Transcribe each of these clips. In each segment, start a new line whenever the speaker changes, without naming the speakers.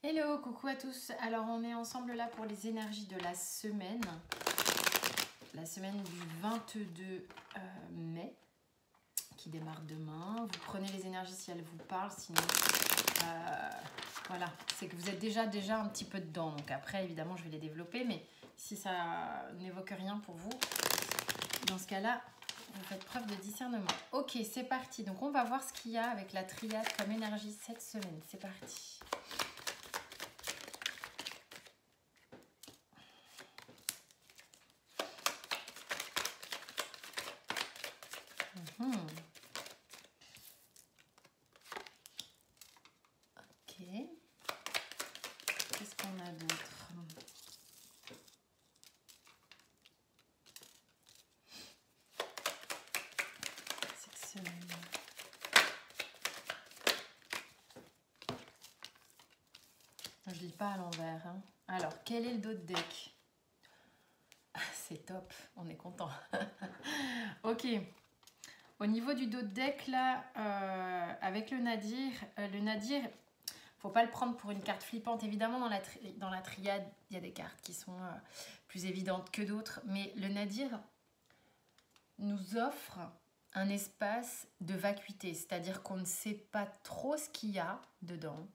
Hello, coucou à tous. Alors on est ensemble là pour les énergies de la semaine du 22 mai qui démarre demain. Vous prenez les énergies si elles vous parlent, sinon voilà, c'est que vous êtes déjà un petit peu dedans. Donc après évidemment je vais les développer, mais si ça n'évoque rien pour vous, dans ce cas-là, vous faites preuve de discernement. Ok, c'est parti. Donc on va voir ce qu'il y a avec la triade comme énergie cette semaine. C'est parti. Ok. Qu'est-ce qu'on a d'autre? Cette semaine. Je lis pas à l'envers. Hein. Alors, quel est le dos de deck? C'est top, on est content. Ok. Au niveau du dos de deck, là, avec le Nadir, faut pas le prendre pour une carte flippante. Évidemment, dans la triade, il y a des cartes qui sont plus évidentes que d'autres. Mais le Nadir nous offre un espace de vacuité. C'est-à-dire qu'on ne sait pas trop ce qu'il y a dedans.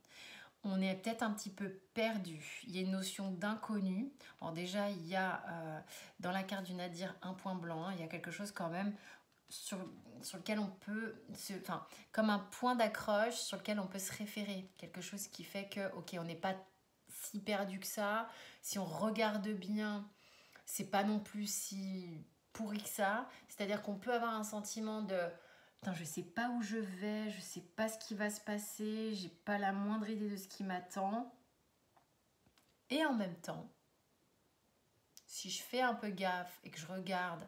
On est peut-être un petit peu perdu. Il y a une notion d'inconnu. Alors déjà, il y a dans la carte du Nadir un point blanc. Hein. Il y a quelque chose quand même sur lequel on peut, comme un point d'accroche sur lequel on peut se référer. Quelque chose qui fait que, ok, on n'est pas si perdu que ça. Si on regarde bien, c'est pas non plus si pourri que ça. C'est-à-dire qu'on peut avoir un sentiment de putain, je sais pas où je vais, je sais pas ce qui va se passer, j'ai pas la moindre idée de ce qui m'attend. Et en même temps, si je fais un peu gaffe et que je regarde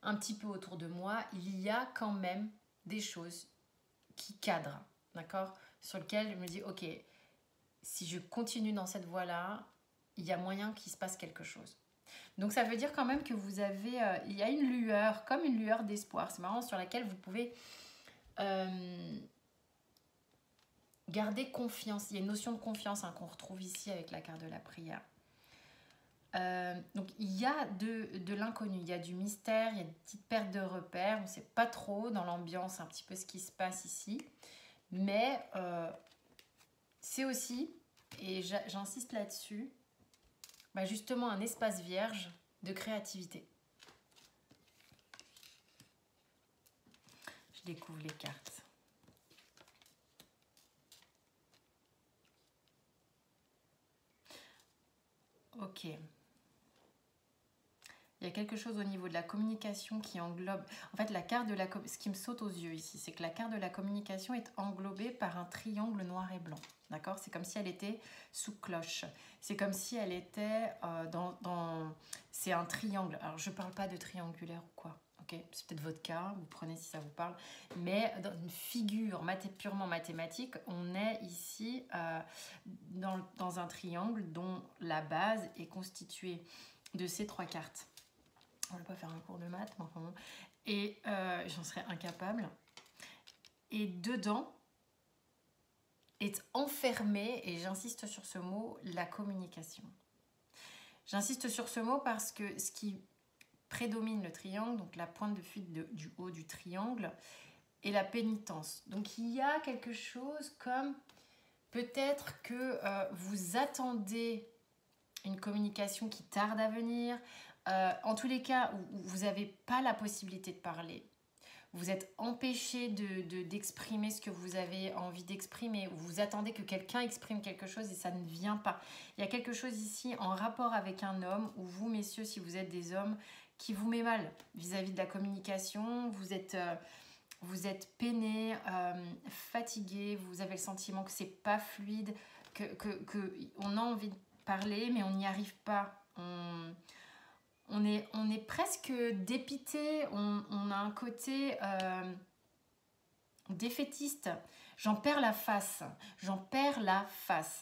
un petit peu autour de moi, il y a quand même des choses qui cadrent, d'accord? Sur lesquelles je me dis, ok, si je continue dans cette voie-là, il y a moyen qu'il se passe quelque chose. Donc ça veut dire quand même que vous avez, il y a une lueur, comme une lueur d'espoir, c'est marrant, sur laquelle vous pouvez garder confiance. Il y a une notion de confiance hein, qu'on retrouve ici avec la carte de la prière. Donc il y a de l'inconnu, il y a du mystère, il y a des petites pertes de repères, on ne sait pas trop dans l'ambiance un petit peu ce qui se passe ici, mais c'est aussi, et j'insiste là-dessus, bah justement un espace vierge de créativité. Je découvre les cartes. Ok. Il y a quelque chose au niveau de la communication qui englobe... En fait, la carte de la... ce qui me saute aux yeux ici, c'est que la carte de la communication est englobée par un triangle noir et blanc. D'accord? C'est comme si elle était sous cloche. C'est comme si elle était c'est un triangle. Alors, je ne parle pas de triangulaire ou quoi. Okay? C'est peut-être votre cas, vous prenez si ça vous parle. Mais dans une figure purement mathématique, on est ici dans un triangle dont la base est constituée de ces trois cartes. On ne va pas faire un cours de maths, mais enfin bon. Et j'en serais incapable. Et dedans est enfermée, et j'insiste sur ce mot, la communication. J'insiste sur ce mot parce que ce qui prédomine le triangle, donc la pointe de fuite du haut du triangle, est la pénitence. Donc il y a quelque chose comme peut-être que vous attendez une communication qui tarde à venir, en tous les cas où vous n'avez pas la possibilité de parler, vous êtes empêché d'exprimer ce que vous avez envie d'exprimer, ou vous attendez que quelqu'un exprime quelque chose et ça ne vient pas. Il y a quelque chose ici en rapport avec un homme, ou vous, messieurs, si vous êtes des hommes, qui vous met mal vis-à-vis de la communication, vous êtes peiné, fatigué, vous avez le sentiment que c'est pas fluide, qu'on a envie de parler, mais on n'y arrive pas. On est presque dépité, on a un côté défaitiste. J'en perds la face.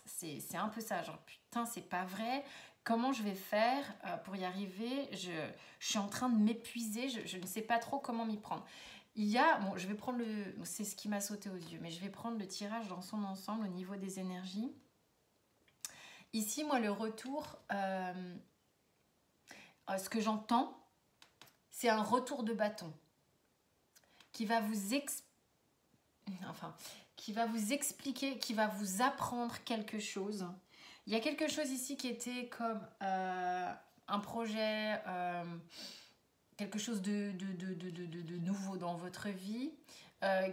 C'est un peu ça, genre putain, c'est pas vrai. Comment je vais faire pour y arriver? Je suis en train de m'épuiser, je ne sais pas trop comment m'y prendre. Il y a, bon, je vais prendre c'est ce qui m'a sauté aux yeux, mais je vais prendre le tirage dans son ensemble au niveau des énergies. Ici, moi, le retour, ce que j'entends, c'est un retour de bâton qui va vous expliquer, qui va vous apprendre quelque chose. Il y a quelque chose ici qui était comme un projet, quelque chose de nouveau dans votre vie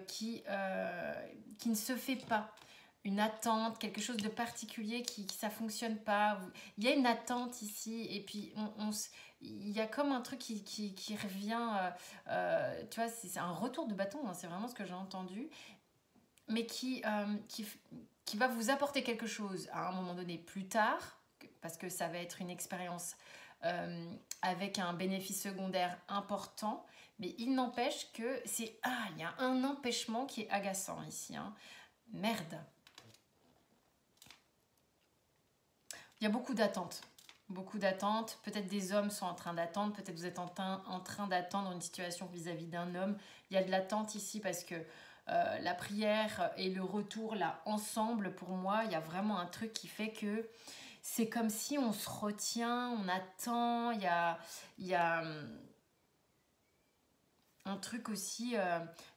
qui ne se fait pas. Une attente, quelque chose de particulier qui ça fonctionne pas. Il y a une attente ici et puis il y a comme un truc qui revient, tu vois, c'est un retour de bâton, hein, c'est vraiment ce que j'ai entendu, mais qui va vous apporter quelque chose à un moment donné plus tard, parce que ça va être une expérience avec un bénéfice secondaire important, mais il n'empêche que c'est... Ah, il y a un empêchement qui est agaçant ici, hein. Merde. Il y a beaucoup d'attentes. Beaucoup d'attentes. Peut-être des hommes sont en train d'attendre. Peut-être vous êtes en train d'attendre une situation vis-à-vis d'un homme. Il y a de l'attente ici parce que la prière et le retour là ensemble, pour moi, il y a vraiment un truc qui fait que c'est comme si on se retient, on attend. Il y a un truc aussi,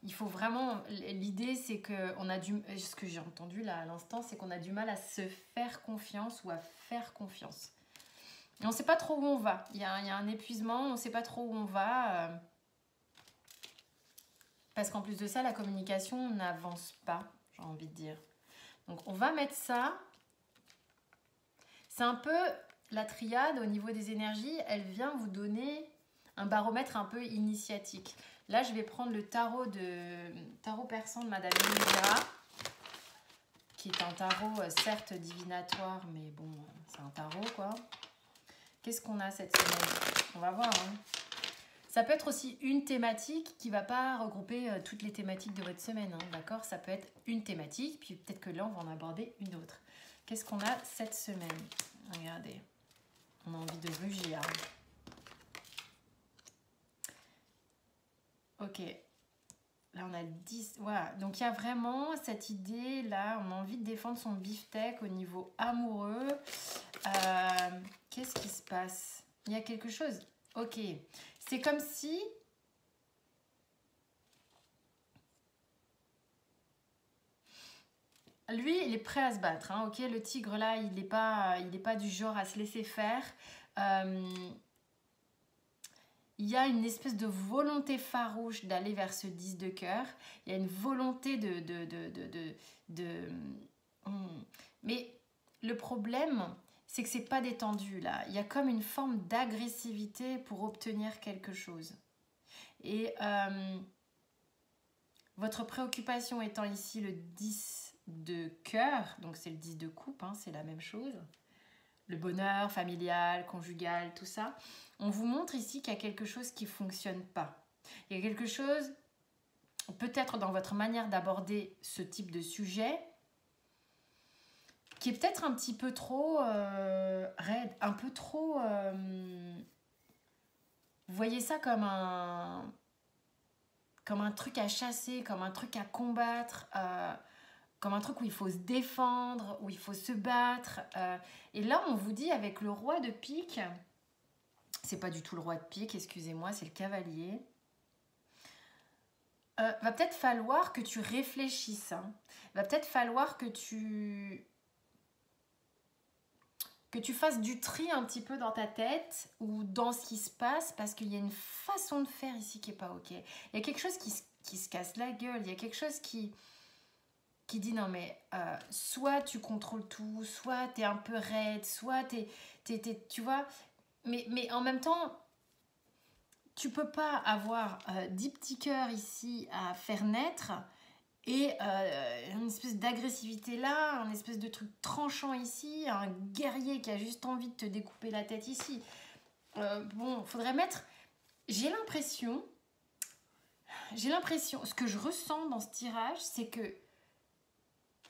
il faut vraiment... L'idée, c'est que on a ce que j'ai entendu là à l'instant, c'est qu'on a du mal à se faire confiance ou à faire confiance. Et on ne sait pas trop où on va. Il y a un épuisement, on ne sait pas trop où on va. Parce qu'en plus de ça, la communication n'avance pas, j'ai envie de dire. Donc, on va mettre ça. C'est un peu la triade au niveau des énergies. Elle vient vous donner un baromètre un peu initiatique. Là, je vais prendre le tarot persan de Madame Elvira, qui est un tarot certes divinatoire, mais bon, c'est un tarot quoi. Qu'est-ce qu'on a cette semaine? On va voir. Hein. Ça peut être aussi une thématique qui ne va pas regrouper toutes les thématiques de votre semaine. Hein, d'accord? Ça peut être une thématique, puis peut-être que là, on va en aborder une autre. Qu'est-ce qu'on a cette semaine? Regardez, on a envie de rugir. Ok, là on a 10, voilà, donc il y a vraiment cette idée là, on a envie de défendre son beefsteak au niveau amoureux. Qu'est-ce qui se passe? Il y a quelque chose, ok, c'est comme si... Lui, il est prêt à se battre, hein, ok, le tigre là, il n'est pas du genre à se laisser faire. Il y a une espèce de volonté farouche d'aller vers ce 10 de cœur. Il y a une volonté Mais le problème, c'est que c'est pas détendu là. Il y a comme une forme d'agressivité pour obtenir quelque chose. Et votre préoccupation étant ici le 10 de cœur, donc c'est le 10 de coupe, hein, c'est la même chose. Le bonheur familial, conjugal, tout ça. On vous montre ici qu'il y a quelque chose qui ne fonctionne pas. Il y a quelque chose, peut-être dans votre manière d'aborder ce type de sujet, qui est peut-être un petit peu trop raide, un peu trop... vous voyez ça comme un truc à chasser, comme un truc à combattre, comme un truc où il faut se défendre, où il faut se battre. Et là, on vous dit avec le roi de pique, c'est pas du tout le roi de pique, excusez-moi, c'est le cavalier. Va peut-être falloir que tu réfléchisses. Hein. Va peut-être falloir que tu fasses du tri un petit peu dans ta tête ou dans ce qui se passe, parce qu'il y a une façon de faire ici qui est pas ok. Il y a quelque chose qui se casse la gueule, il y a quelque chose qui dit non mais soit tu contrôles tout, soit t'es un peu raide, soit tu vois, mais en même temps tu peux pas avoir 10 petits cœurs ici à faire naître et une espèce d'agressivité là, un espèce de truc tranchant ici, un guerrier qui a juste envie de te découper la tête ici. Bon, faudrait mettre... J'ai l'impression, ce que je ressens dans ce tirage, c'est que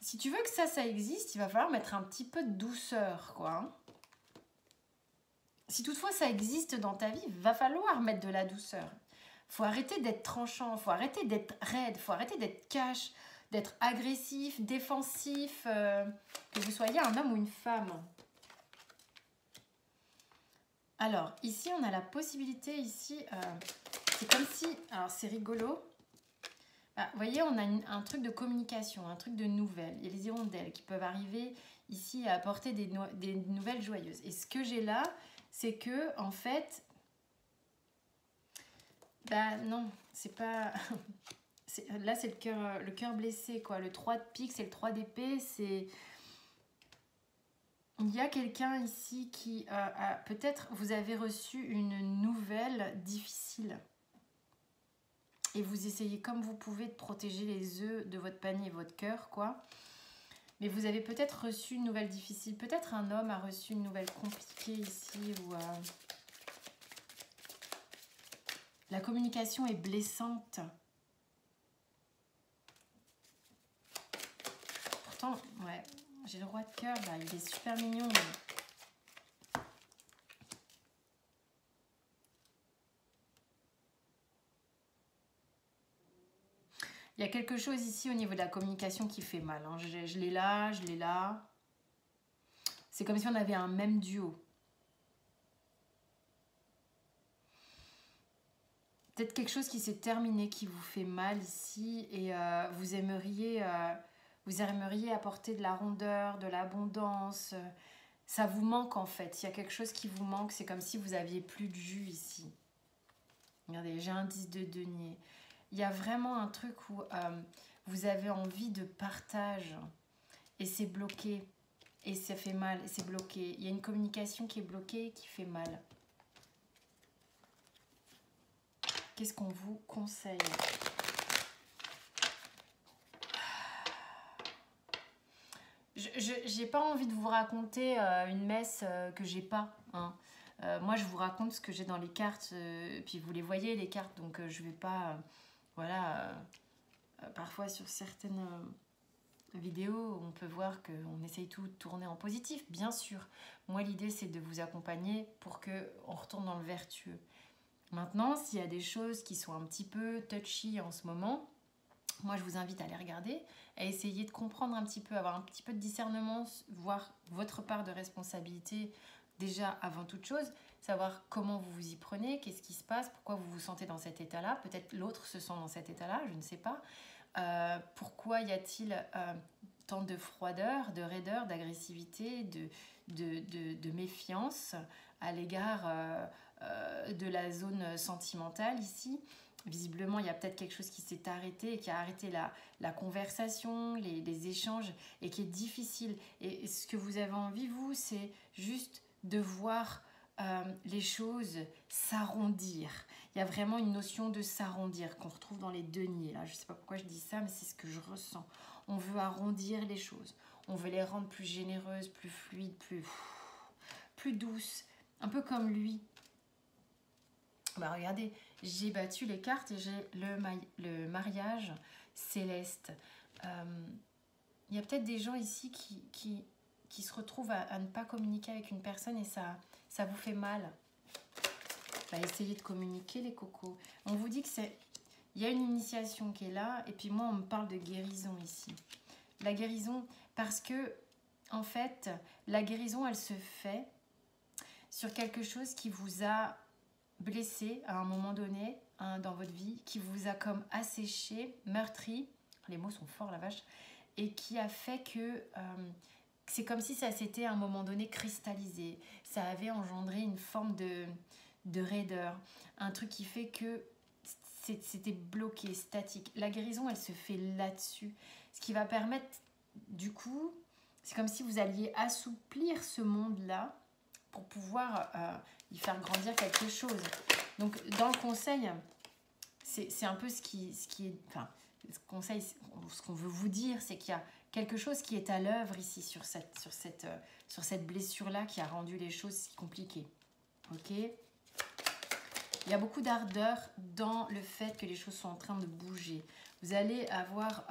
si tu veux que ça existe, il va falloir mettre un petit peu de douceur, quoi. Si toutefois ça existe dans ta vie, il va falloir mettre de la douceur. Faut arrêter d'être tranchant, faut arrêter d'être raide, faut arrêter d'être cash, d'être agressif, défensif, que vous soyez un homme ou une femme. Alors, ici, on a la possibilité, ici, c'est comme si, alors c'est rigolo, bah, vous voyez, on a un truc de communication, un truc de nouvelles. Il y a les hirondelles qui peuvent arriver ici à apporter des nouvelles joyeuses. Et ce que j'ai là, c'est que, en fait, bah non, c'est pas... Là, c'est le cœur blessé, quoi. Le 3 de pique, c'est le 3 d'épée, c'est... Il y a quelqu'un ici qui peut-être vous avez reçu une nouvelle difficile et vous essayez comme vous pouvez de protéger les œufs de votre panier et votre cœur, quoi. Mais vous avez peut-être reçu une nouvelle difficile. Peut-être un homme a reçu une nouvelle compliquée ici ou la communication est blessante. Pourtant, ouais, j'ai le roi de cœur là, il est super mignon. Il y a quelque chose ici au niveau de la communication qui fait mal. Hein. Je l'ai là, je l'ai là. C'est comme si on avait un même duo. Peut-être quelque chose qui s'est terminé, qui vous fait mal ici. Et vous aimeriez apporter de la rondeur, de l'abondance. Ça vous manque en fait. Il y a quelque chose qui vous manque. C'est comme si vous aviez plus de jus ici. Regardez, j'ai un 10 de denier. Il y a vraiment un truc où vous avez envie de partage et c'est bloqué et ça fait mal et c'est bloqué. Il y a une communication qui est bloquée et qui fait mal. Qu'est-ce qu'on vous conseille? Je n'ai pas envie de vous raconter une messe que j'ai pas. Hein. Moi, je vous raconte ce que j'ai dans les cartes. Puis vous les voyez, les cartes, donc je vais pas... voilà, parfois sur certaines vidéos, on peut voir qu'on essaye tout de tourner en positif, bien sûr. Moi, l'idée, c'est de vous accompagner pour qu'on retourne dans le vertueux. Maintenant, s'il y a des choses qui sont un petit peu touchy en ce moment, moi, je vous invite à les regarder, à essayer de comprendre un petit peu, avoir un petit peu de discernement, voir votre part de responsabilité déjà avant toute chose, savoir comment vous vous y prenez, qu'est-ce qui se passe, pourquoi vous vous sentez dans cet état-là. Peut-être l'autre se sent dans cet état-là, je ne sais pas. Pourquoi y a-t-il tant de froideur, de raideur, d'agressivité, de méfiance à l'égard de la zone sentimentale ici? Visiblement, il y a peut-être quelque chose qui s'est arrêté et qui a arrêté la conversation, les échanges et qui est difficile. Et ce que vous avez envie, vous, c'est juste de voir les choses s'arrondir. Il y a vraiment une notion de s'arrondir qu'on retrouve dans les deniers. Là. Je ne sais pas pourquoi je dis ça, mais c'est ce que je ressens. On veut arrondir les choses. On veut les rendre plus généreuses, plus fluides, plus douces. Un peu comme lui. Bah regardez, j'ai battu les cartes et j'ai le mariage céleste. Il y a peut-être des gens ici qui se retrouvent à ne pas communiquer avec une personne et ça vous fait mal. Bah, essayez de communiquer les cocos. On vous dit que il y a une initiation qui est là et puis moi on me parle de guérison ici. La guérison parce que en fait la guérison elle se fait sur quelque chose qui vous a blessé à un moment donné dans votre vie, qui vous a comme asséché, meurtri, les mots sont forts la vache, et qui a fait que c'est comme si ça s'était à un moment donné cristallisé, ça avait engendré une forme de raideur, un truc qui fait que c'était bloqué, statique. La guérison elle se fait là-dessus, ce qui va permettre du coup, c'est comme si vous alliez assouplir ce monde-là pour pouvoir y faire grandir quelque chose. Donc dans le conseil, c'est un peu ce qui est... Enfin, ce qu'on veut vous dire, c'est qu'il y a quelque chose qui est à l'œuvre ici sur cette blessure-là qui a rendu les choses si compliquées. Ok ? Il y a beaucoup d'ardeur dans le fait que les choses sont en train de bouger. Vous allez avoir...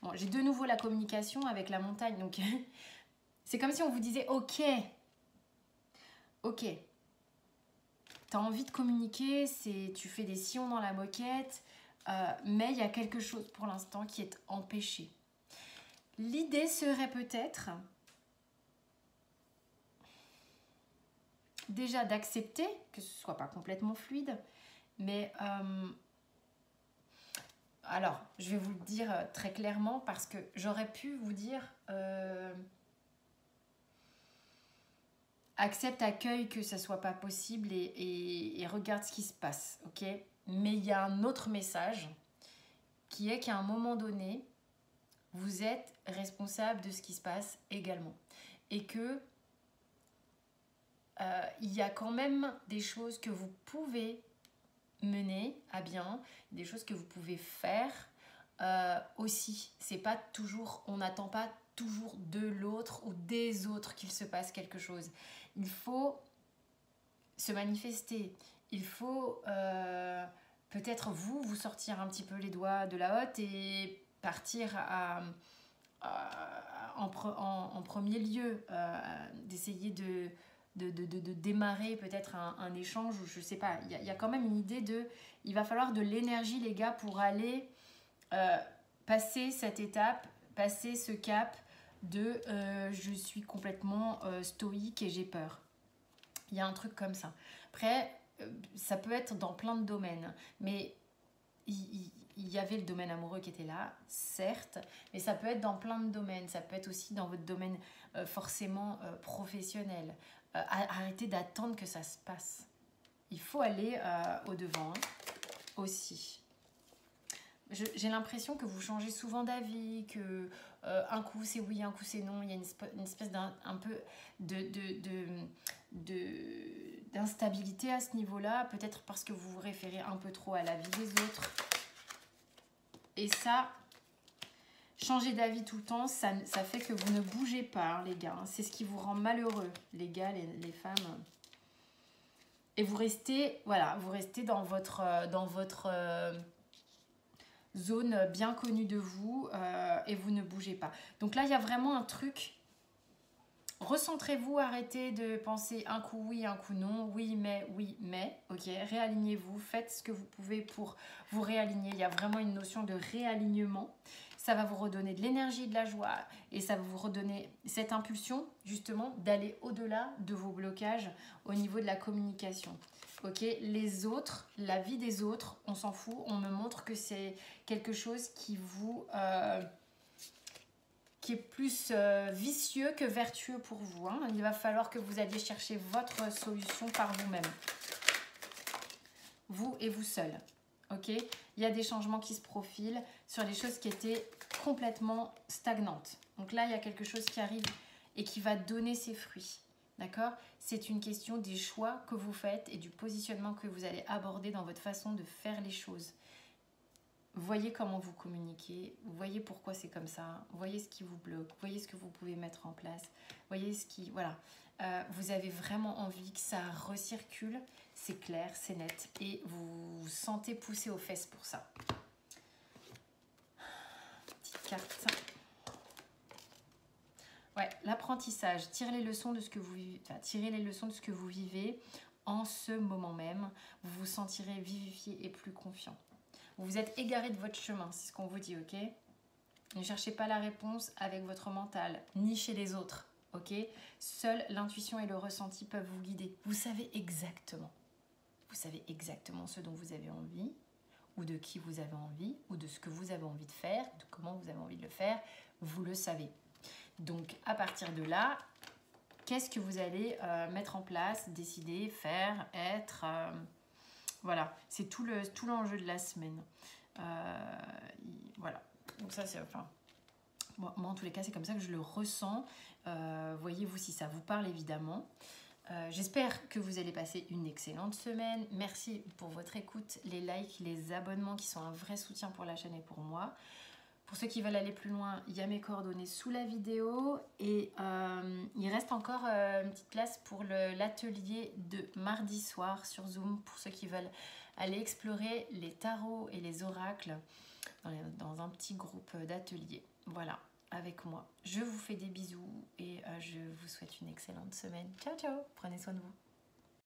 Bon, j'ai de nouveau la communication avec la montagne, donc... C'est comme si on vous disait, ok, t'as envie de communiquer, tu fais des sillons dans la moquette, mais il y a quelque chose pour l'instant qui est empêché. L'idée serait peut-être déjà d'accepter que ce soit pas complètement fluide, mais alors je vais vous le dire très clairement parce que j'aurais pu vous dire accepte, accueille que ça soit pas possible et regarde ce qui se passe, ok? Mais il y a un autre message qui est qu'à un moment donné, vous êtes responsable de ce qui se passe également. Et que il y a quand même des choses que vous pouvez mener à bien, des choses que vous pouvez faire aussi. C'est pas toujours, on n'attend pas toujours de l'autre ou des autres qu'il se passe quelque chose. Il faut se manifester. Il faut peut-être vous sortir un petit peu les doigts de la hotte et partir en premier lieu, d'essayer de démarrer peut-être un échange, ou je sais pas, il y a quand même une idée il va falloir de l'énergie les gars pour aller passer cette étape, passer ce cap de je suis complètement stoïque et j'ai peur. Il y a un truc comme ça. Après, ça peut être dans plein de domaines, mais il y avait le domaine amoureux qui était là, certes, mais ça peut être dans plein de domaines. Ça peut être aussi dans votre domaine forcément professionnel. Arrêtez d'attendre que ça se passe. Il faut aller au-devant aussi. J'ai l'impression que vous changez souvent d'avis, que un coup c'est oui, un coup c'est non. Il y a une espèce d'un peu d'instabilité à ce niveau-là, peut-être parce que vous vous référez un peu trop à la vie des autres. Et ça, changer d'avis tout le temps, ça fait que vous ne bougez pas, hein, les gars. C'est ce qui vous rend malheureux, les gars, les femmes. Et vous restez, voilà, vous restez dans votre zone bien connue de vous et vous ne bougez pas. Donc là, il y a vraiment un truc. Recentrez-vous, arrêtez de penser un coup oui, un coup non, oui, mais, ok, réalignez-vous, faites ce que vous pouvez pour vous réaligner. Il y a vraiment une notion de réalignement. Ça va vous redonner de l'énergie, de la joie et ça va vous redonner cette impulsion justement d'aller au-delà de vos blocages au niveau de la communication. Ok, les autres, la vie des autres, on s'en fout, on me montre que c'est quelque chose qui vous... qui est plus vicieux que vertueux pour vous. Hein. Il va falloir que vous alliez chercher votre solution par vous-même. Vous et vous seul. Ok ? Il y a des changements qui se profilent sur les choses qui étaient complètement stagnantes. Donc là, il y a quelque chose qui arrive et qui va donner ses fruits. D'accord ? C'est une question des choix que vous faites et du positionnement que vous allez aborder dans votre façon de faire les choses. Voyez comment vous communiquez, voyez pourquoi c'est comme ça, voyez ce qui vous bloque, voyez ce que vous pouvez mettre en place, voyez ce qui... Voilà. Vous avez vraiment envie que ça recircule, c'est clair, c'est net, et vous vous sentez poussé aux fesses pour ça. Petite carte. Ouais, l'apprentissage, tirez les leçons de ce que vous vivez, tirez les leçons de ce que vous vivez en ce moment même, vous vous sentirez vivifié et plus confiant. Vous vous êtes égaré de votre chemin, c'est ce qu'on vous dit, ok? Ne cherchez pas la réponse avec votre mental, ni chez les autres, ok? Seule l'intuition et le ressenti peuvent vous guider. Vous savez exactement ce dont vous avez envie, ou de qui vous avez envie, ou de ce que vous avez envie de faire, de comment vous avez envie de le faire, vous le savez. Donc, à partir de là, qu'est-ce que vous allez mettre en place, décider, faire, être... Voilà, c'est tout l'enjeu de la semaine. Voilà. Donc ça, c'est... Enfin, moi, en tous les cas, c'est comme ça que je le ressens. Voyez-vous si ça vous parle, évidemment. J'espère que vous allez passer une excellente semaine. Merci pour votre écoute, les likes, les abonnements qui sont un vrai soutien pour la chaîne et pour moi. Pour ceux qui veulent aller plus loin, il y a mes coordonnées sous la vidéo et il reste encore une petite place pour l'atelier de mardi soir sur Zoom pour ceux qui veulent aller explorer les tarots et les oracles dans un petit groupe d'atelier. Voilà, avec moi. Je vous fais des bisous et je vous souhaite une excellente semaine. Ciao, ciao, prenez soin de vous.